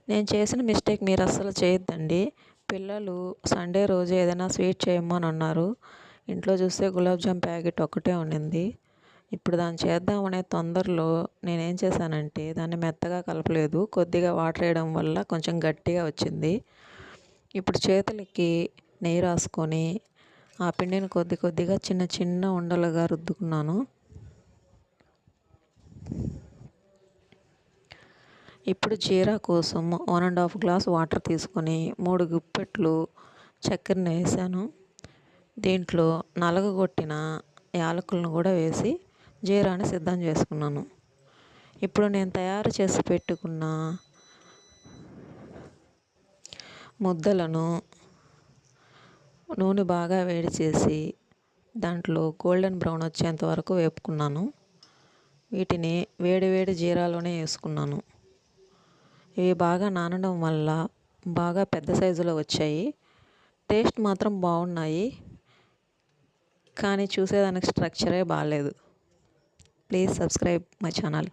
నేను చేసిన మిస్టేక్ మీరు అస్సలు చేయొద్దండి. పిల్లలు సండే రోజు ఏదైనా స్వీట్ చేయమని అన్నారు. ఇంట్లో చూస్తే గులాబ్ జామ్ ప్యాకెట్ ఒక్కటే ఉండింది. ఇప్పుడు దాన్ని చేద్దామనే తొందరలో నేనేం చేశానంటే దాన్ని మెత్తగా కలపలేదు. కొద్దిగా వాటర్ వేయడం వల్ల కొంచెం గట్టిగా వచ్చింది. ఇప్పుడు చేతులకి నెయ్యి రాసుకొని ఆ పిండిని కొద్ది కొద్దిగా చిన్న చిన్న ఉండలుగా రుద్దుకున్నాను. ఇప్పుడు జీరా కోసం 1½ గ్లాస్ వాటర్ తీసుకొని 3 గుప్పెట్లు చక్కెరను వేసాను. దీంట్లో నలగగొట్టిన యాలకులను కూడా వేసి జీరాని సిద్ధం చేసుకున్నాను. ఇప్పుడు నేను తయారు చేసి పెట్టుకున్న ముద్దలను నూనె బాగా వేడి చేసి దాంట్లో గోల్డెన్ బ్రౌన్ వచ్చేంత వరకు వేపుకున్నాను. వీటిని వేడి వేడి జీరాలోనే వేసుకున్నాను. ఇవి బాగా నానడం వల్ల బాగా పెద్ద సైజులో వచ్చాయి. టేస్ట్ మాత్రం బాగున్నాయి, కానీ చూసేదానికి స్ట్రక్చరే బాగాలేదు. Please subscribe my channel.